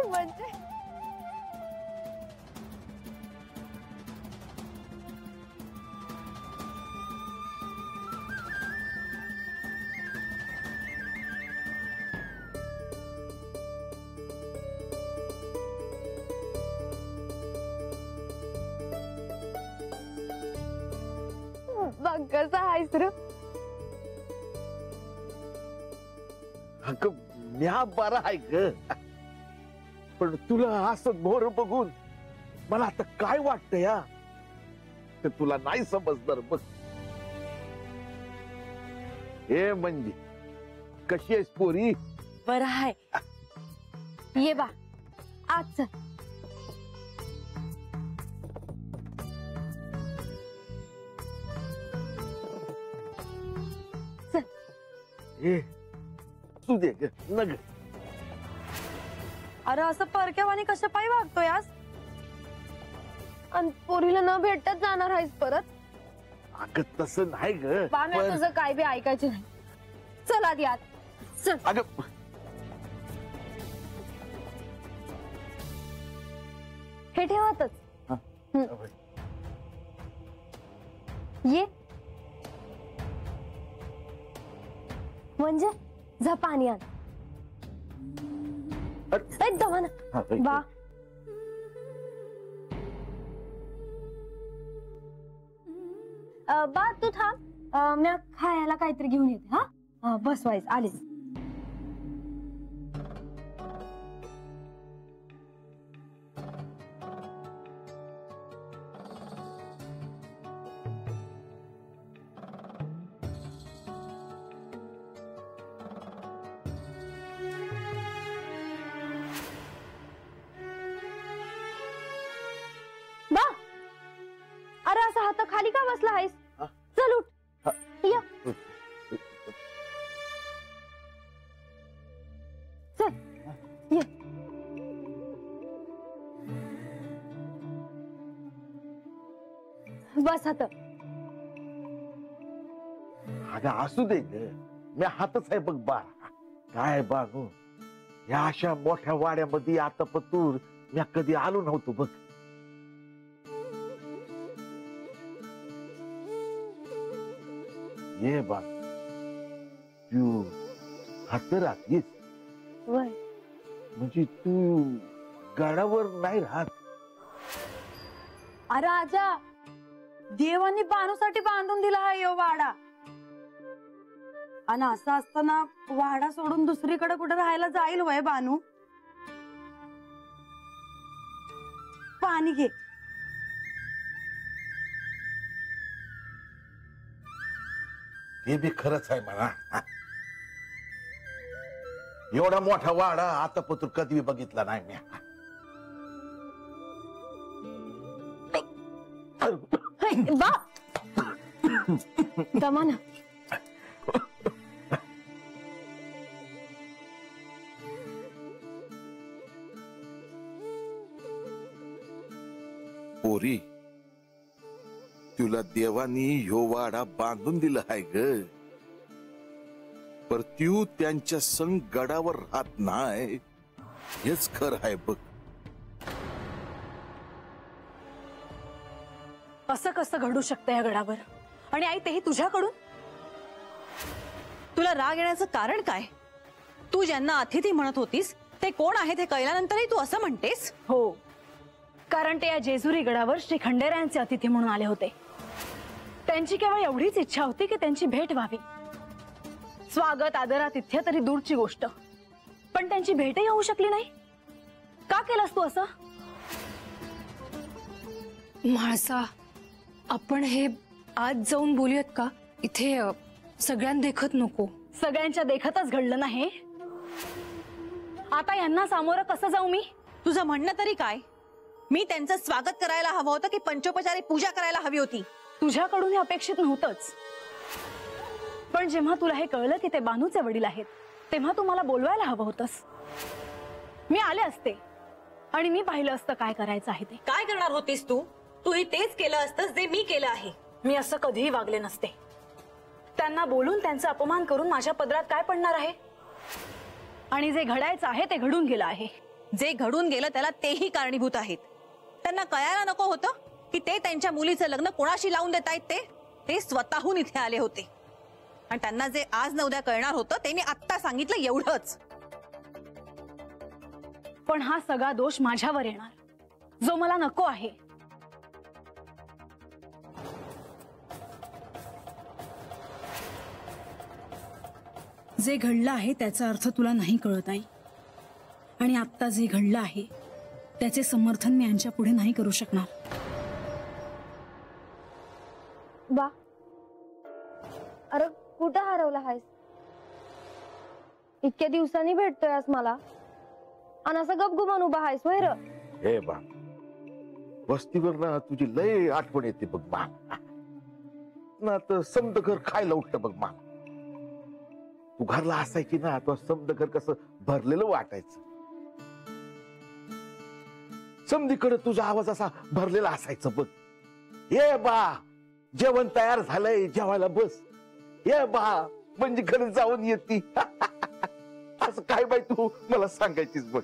म्हणजे बघ कसा आहेस रे. अगं म्या बरा आहे ग, पण तुला असं मोर बघून मला आता काय वाटतं या, ते तुला नाही समजणार बघ. हे म्हणजे कशी आहेस पोरी? बरं आहे. ये बा आज चल. ए तू दे ग नग. अरे असं परक्यावानी कसं पायी वागतोय आज? आणि पोरीला न भेटताच जाणार आहेस परत? अगं तसं नाही ग. बाम्या तुझं काय बी ऐकायचं नाही. चल आधी आत चल. अगं हे ठेवातच. ये म्हणजे जा पाणी आण. दवाना बा. बा तू थांब, मी खायला काहीतरी घेऊन येते. हा बस वाईस आलीस. अरे असा हात खाली का बसला आहेस? चल उठ. या चल ये. बस हात. अगं असू दे ग, मी हातच आहे बघ बा. काय बागू, या अशा मोठ्या वाड्यामध्ये आता पतूर मी कधी आलो नव्हतो बघ. ये बा तू हात राहतीस म्हणजे तू गडावर नाही राहत. अरे आजा, देवांनी बानूसाठी बांधून दिला हा यो वाडा. आणि असं असताना वाडा सोडून दुसरीकडे कुठे राहायला जाईल वय बानू? पाणी घे. हे बी खरंच आहे म्हणा. एवढा मोठा वाडा आता पतूर कधी बघितला नाही मी. बा दमाना. पोरी, तुला देवानी ह्यो वाडा बांधून दिला आहे ग, पर तू त्यांच्या संग गडावर राहत नाही हेच खरं आहे बघ. असं कसं घडू शकतं या गडावर? आणि आई तेही तुझ्याकडून? तुला राग येण्याचं कारण काय? तू ज्यांना अतिथी म्हणत होतीस ते कोण आहेत हे कळल्यानंतरही तू असं म्हणतेस? हो, कारण ते या जेजुरी गडावर श्री खंडेरायांचे अतिथी म्हणून आले होते. त्यांची केवळ एवढीच इच्छा होती की त्यांची भेट व्हावी. स्वागत आदरातिथ्य तरी दूरची गोष्ट, पण त्यांची भेटही होऊ शकली नाही. का केलंस तू असं? म्हाळसा, आपण हे आज जाऊन बोलूयात का? इथे सगळ्यांना देखत नको. सगळ्यांच्या देखतच घडलं नाही. आता यांना सामोरं कसं जाऊ मी? तुझं म्हणणं तरी काय? मी त्यांचं स्वागत करायला हवं होतं की पंचोपचारी पूजा करायला हवी होती? तुझ्याकडून हे अपेक्षित नव्हतंच. पण जेव्हा तुला हे कळलं की ते बानूचे वडील आहेत, तेव्हा तू मला बोलवायला हवं होतंस. मी आले असते आणि मी पाहिलं असतं काय करायचं आहे ते. काय करणार होतीस तू? तूही तेच केलं असतंस जे मी केलं आहे. मी असं कधीही वागले नसते. त्यांना बोलून त्यांचा अपमान करून माझ्या पदरात काय पडणार आहे? आणि जे घडायचं आहे ते घडून गेलं आहे. जे घडून गेलं त्याला तेही कारणीभूत आहेत. त्यांना कळायला नको होतं की ते त्यांच्या मुलीचं लग्न कोणाशी लावून देत आहेत. ते स्वतःहून इथे आले होते आणि त्यांना जे आज न उद्या कळणार होतं ते मी आत्ता सांगितलं एवढंच. पण हा सगळा दोष माझ्यावर येणार, जो मला नको आहे. जे घडलं आहे त्याचा अर्थ तुला नाही कळत आई, आणि आत्ता जे घडलं आहे त्याचे समर्थन मी यांच्या पुढे नाही करू शकणार. बा, अरे कुठं हरवला आहेस? इतक्या दिवसांनी भेटतोय आज मला आणि असं गपगुमान उभा आहेस होय र? हे बा, वस्तीवर ना तुझी लय आठवण येते बघ मा. ना तर समद घर खायला उठतं बघ मा. तू घरला असायची ना, तो समद घर कसं भरलेलं वाटायचं. समधीकडे तुझा आवाज असा भरलेला असायचं बघ. ये बा, जेवण तयार झालंय, जेवायला बस. ये बा म्हणजे घरी जाऊन येते. असं काय बाई तू मला सांगायचीस बघ.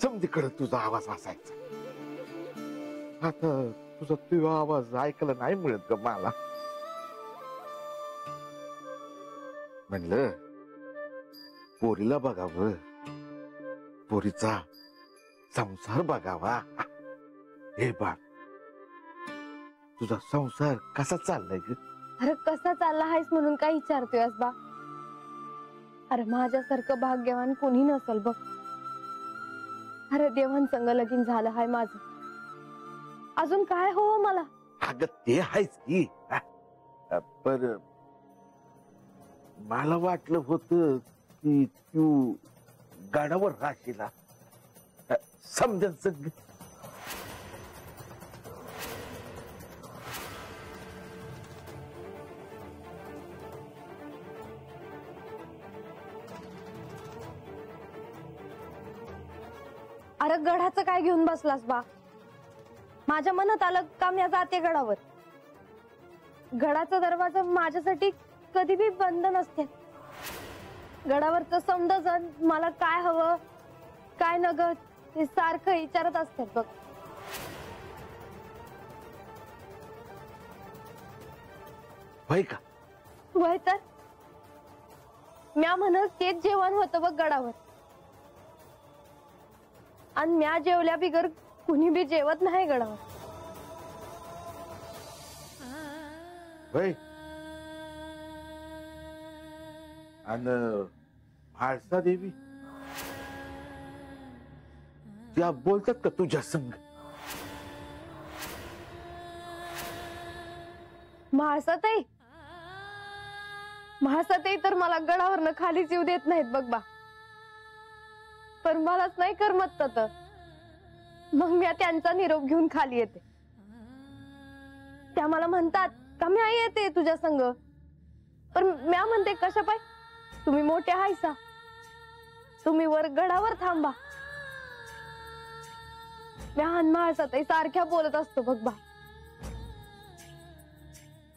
समधीकडे तुझा आवाज असायचा. आता तुझा तुझा आवाज ऐकायला नाही मिळत ग मला. म्हणलं पोरीला बघावं, पोरीचा संसार बघावा. हे बा, तुझा संसार कसा चाललाय ग? अरे कसा चालला आहेस म्हणून काय विचारतोयस बा? अरे माझ्यासारखं भाग्यवान कोणी नसल बघ. अरे देवांसंग लगीन झालं हाय माझं. अजून काय हो मला? अगं ते आहेच की, पर मला वाटलं होतं की तू गाडावर राशीला समजन संग. अरे गडाचं काय घेऊन बसलास बा? माझ्या मनात आलं का मी जाते गडावर. गडाचा दरवाजा माझ्यासाठी कधी बी बंद नसते. गडावरच समजन मला काय हवं काय नग ते सारखं विचारत असतात बघ. होय का? वय तर म्या म्हणत तेच जेवण होतं बघ गडावर. आणि म्या जेवल्या बिगर कुणी बी जेवत नाही गडावर. होय. आणि म्हाळसा देवी त्या बोलतात का तुझ्या संग? म्हाळसाताई, म्हाळसाताई तर मला गडावरनं खालीच येऊ देत नाहीत बघ बा. पण मलाच नाही करमत तर मग मी त्यांचा निरोप घेऊन खाली येते. त्या मला म्हणतात का मी आई येते तुझ्या संग. पण म्या म्हणते कशा पाय, तुम्ही मोठे हायसा, तुम्ही वर गडावर थांबा. म्या हनुमाळसाताई सारख्या बोलत असतो बघ बा.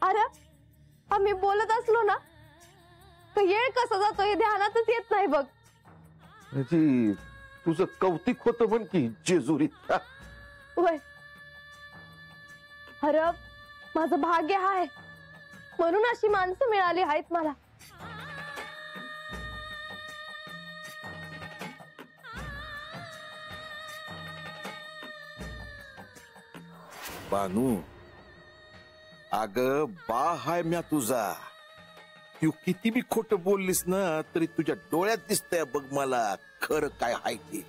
अरे आम्ही बोलत असलो ना तर येळ कसा जातो हे ध्यानातच येत नाही बघ. म्हणजे तुझं कौतिक होतं म्हण की जेजुरीत. वय अरे माझं भाग्य आहे म्हणून अशी माणसं मिळाली आहेत मला. बानू, अग बा हाय म्या तुझा. तू किती बी खोट बोललीस ना तरी तुझ्या डोळ्यात दिसतंय बघ मला खरं काय हाय ते.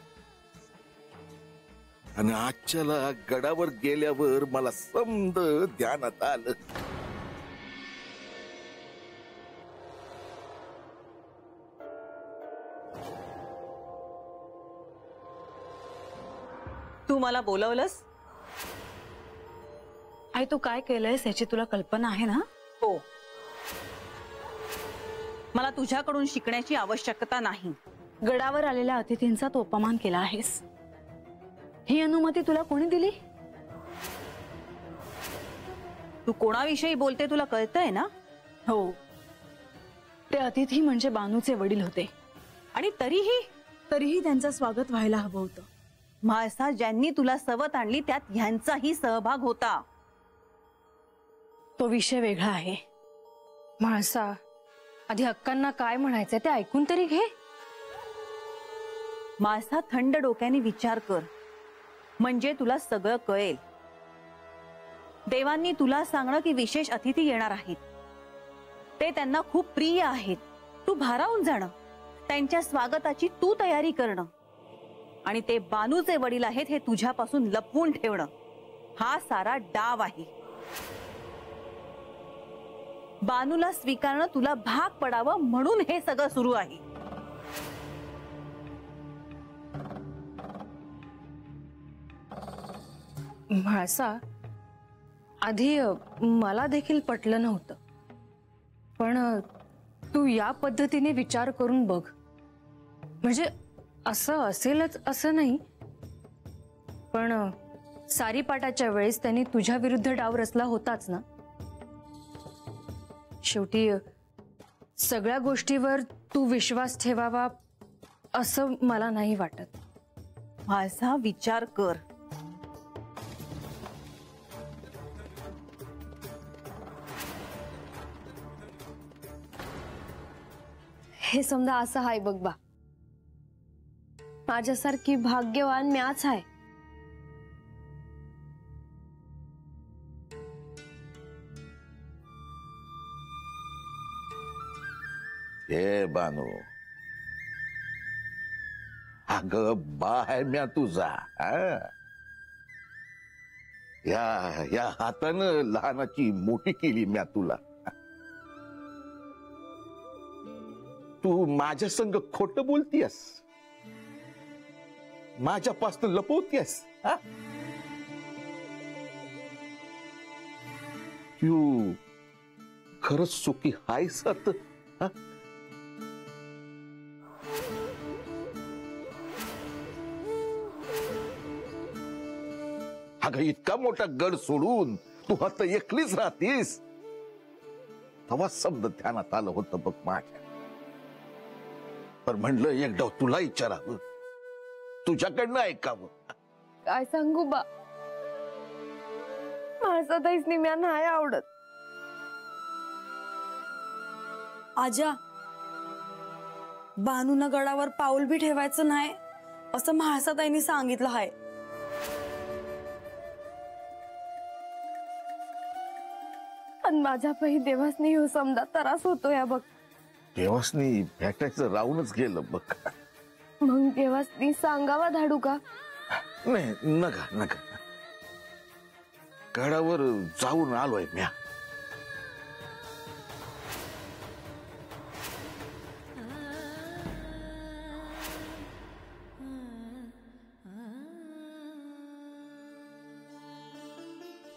आणि आजच्याला गडावर गेल्यावर मला समद ध्यानात आलं. तू मला बोलवलंस? आई तू काय केलंयस याची तुला कल्पना आहे ना? हो. मला तुझ्याकडून शिकण्याची आवश्यकता नाही. गडावर आलेल्या अतिथींचा तो अपमान केला आहेस. ही अनुमती तुला कोणी दिली? तू कोणाविषयी बोलते तुला कळतंय ना? हो, ते अतिथी म्हणजे बानूचे वडील होते. आणि तरीही तरीही त्यांचं स्वागत व्हायला हवं होतं. म्हाळसा ज्यांनी तुला सवत आणली त्यात ह्यांचाही सहभाग होता. तो विषय वेगळा आहे. म्हाळसा, आधी अक्कांना काय म्हणायचंय ते ऐकून तरी घे. म्हाळसा, थंड डोक्याने विचार कर, म्हणजे तुला सगळं कळेल. देवांनी तुला सांगणं की विशेष अतिथी येणार आहेत, ते त्यांना खूप प्रिय आहेत. तू भारावून जाणं, त्यांच्या स्वागताची तू तयारी करणं आणि ते बानूचे वडील आहेत हे तुझ्यापासून लपवून ठेवणं, हा सारा डाव आहे. बानूला स्वीकारणं तुला भाग पडावं म्हणून हे सगळं सुरू आहे. म्हाळसा, आधी मला देखील पटलं नव्हतं, पण तू या पद्धतीने विचार करून बघ. म्हणजे असं असेलच असं नाही, पण सारीपाटाच्या वेळेस त्यांनी तुझ्या विरुद्ध डाव रचला होताच ना. शेवटी सगळ्या गोष्टीवर तू विश्वास ठेवावा असं मला नाही वाटत. म्हाळसा, विचार कर. हे समजा असं आहे बघ बा, माझ्यासारखी भाग्यवान म्याच आहे. हे बानू, अगं बा आहे म्या तुझा. या हातानं लहानाची मोठी केली म्या तुला. तू माझ्या संग खोट बोलतीयस, माझ्यापासून लपवतीयस. तू खरंच सुखी हायस आता? अगं इतका मोठा गड सोडून तू आता एकलीच राहतीस, तेव्हा शब्द ध्यानात आलं होतं बघ माझ्या. पण म्हणलं एक डाव तुला विचारावं, तुझ्याकडनं ऐकावं. काय सांगू बा, माझा ताईसनी म्या नाही आवडत. आजा, बानूना गडावर पाऊल बी ठेवायचं नाही असं म्हाळसाताईंनी सांगितलं आहे. पण माझ्या पही देवासनी हो समजा त्रास होतो या बघ. देवासनी भेटायचं राहूनच गेलं बघ. मग देवासनी सांगावा धाडू का? नाही, नका नका. गडावर जाऊन आलोय म्या.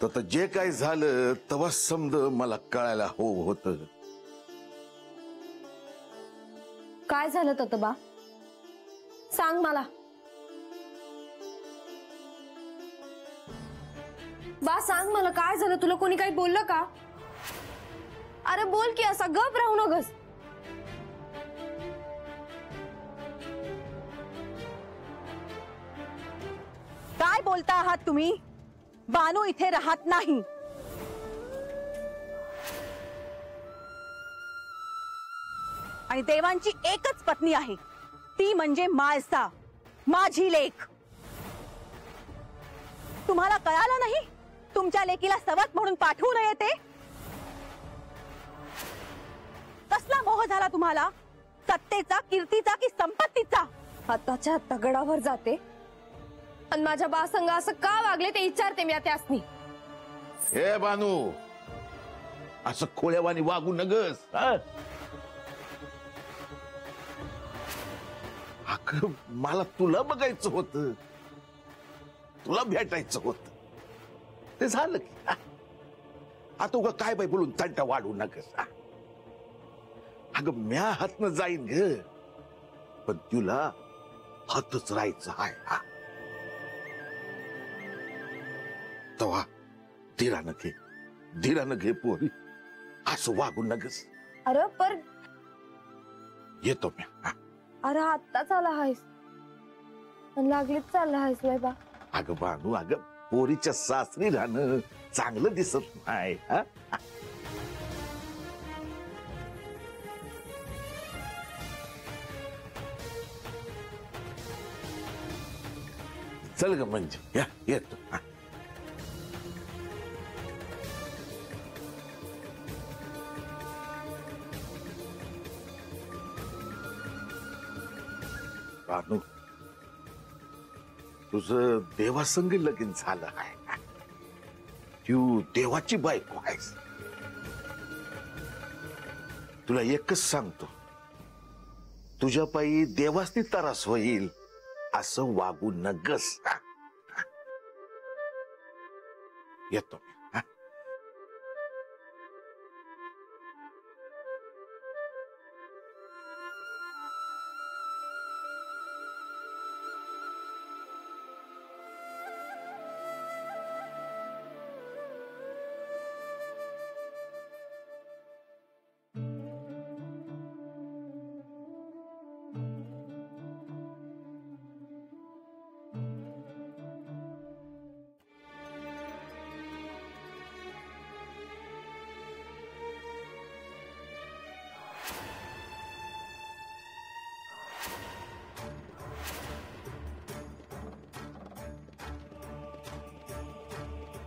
तर जे काय झालं तेव्हा समज मला कळायला होत. काय झालं तत बा, सांग मला. बा सांग मला, काय झालं? तुला कोणी काही बोललं का? अरे बोल की, असा गप राहू नगस. काय बोलता आहात तुम्ही? बानू इथे राहत नाही. आणि देवांची एकच पत्नी आहे, ती म्हणजे म्हाळसा, माझी लेक. तुम्हाला कळालं नाही? तुमच्या लेकीला सवत म्हणून पाठवू नये ते? कसला मोह झाला तुम्हाला? सत्तेचा, कीर्तीचा की संपत्तीचा? हाताच्या तगडावर जाते आणि माझ्या बा संग असं का वागले ते विचारते मी त्यासनी. हे बानू, असं खोळ्यावानी वागू नगस. मला तुला बघायचं होतं, तुला भेटायचं होतं, ते झालं की. आता उगा काय बाई बोलून तंटा वाढू नकस. अगं म्या हातनं जाईन ग, पण तुला हातच राहायचं आहे. तवा धीरानं घे पोरी, असं वागू नगस. अरे पर येतो म्या. अरे आत्ताच आला आहेस, पण लागलीच चाललं हसवाय बा. अगं बानू, अगं पोरीच्या सासरी राहणं चांगलं दिसत नाही हा? चल ग म्हणजे या येतो हा. बानू, तुझं देवासंग लगीन झालं आहे. तू देवाची बायको आहेस. तुला एकच सांगतो, तुझ्या पायी देवासनी त्रास होईल असं वागू नगस. येतो मी, हा?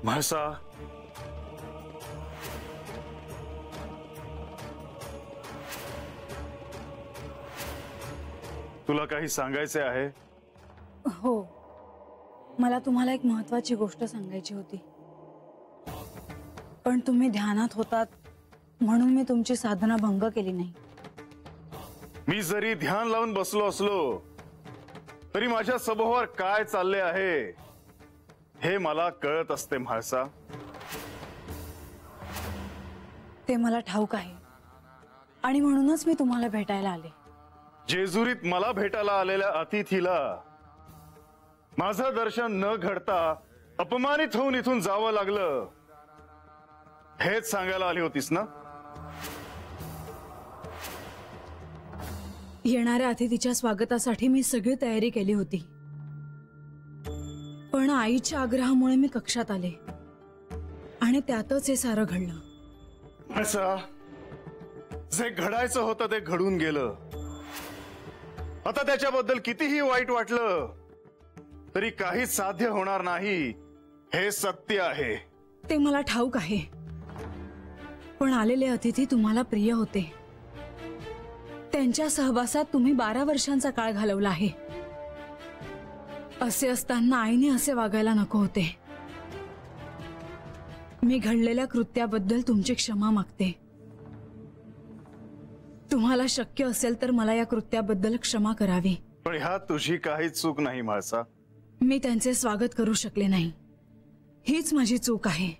म्हाळसा, तुला काही सांगायचे आहे? हो, मला तुम्हाला एक महत्वाची गोष्ट सांगायची होती, पण तुम्ही ध्यानात होतात म्हणून मी तुमची साधना भंग केली नाही. मी जरी ध्यान लावून बसलो असलो तरी माझ्या सभोवर काय चालले आहे हे मला कळत असते म्हाळसा. ते मला ठाऊक आहे आणि म्हणूनच मी तुम्हाला भेटायला आले. जेजुरीत मला भेटायला आलेल्या अतिथीला माझं दर्शन न घडता अपमानित होऊन इथून जावं लागलं हेच सांगायला आली होतीस ना? येणाऱ्या अतिथीच्या स्वागतासाठी मी सगळी तयारी केली होती, पण आईच्या आग्रहामुळे मी कक्षात आले आणि त्यातच हे सारं घडलं. असं जे घडायचं होतं ते घडून गेलं. आता त्याच्याबद्दल कितीही वाईट वाटलं तरी काहीच साध्य होणार नाही हे सत्य आहे. ते मला ठाऊक आहे, पण आलेले अतिथी तुम्हाला प्रिय होते. त्यांच्या सहवासात तुम्ही 12 वर्षांचा काळ घालवला आहे. असे असताना आईने असे वागायला नको होते. मी घडलेल्या कृत्याबद्दल तुमची क्षमा मागते. तुम्हाला शक्य असेल तर मला या कृत्याबद्दल क्षमा करावी. पण ह्यात तुझी काहीच चूक नाही म्हाळसा. मी त्यांचे स्वागत करू शकले नाही, हीच माझी चूक आहे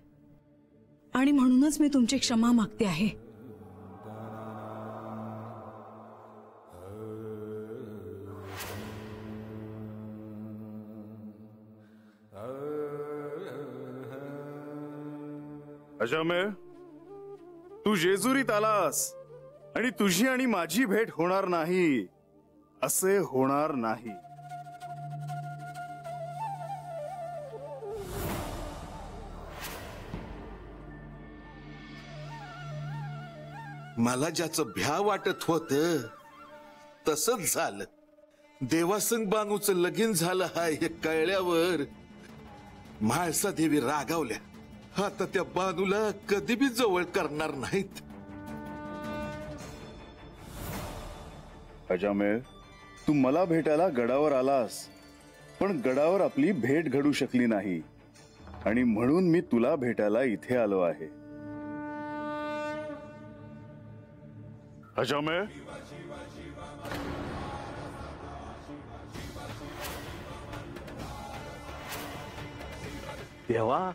आणि म्हणूनच मी तुमची क्षमा मागते आहे. अजमेर, तू जेजुरीत आलास आणि तुझी आणि माझी भेट होणार नाही असे होणार नाही. मला ज्याचं भ्या वाटत होत तसंच झालं. देवासंग बानूचं लगीन झालं हाय हे कळल्यावर म्हाळसा देवी रागावल्या. आता त्या बानूला कधी बी जवळ करणार नाहीत. अजमेर, तू मला भेटायला गडावर आलास, पण गडावर आपली भेट घडू शकली नाही आणि म्हणून मी तुला भेटायला इथे आलो आहे. अजमेर, देवा,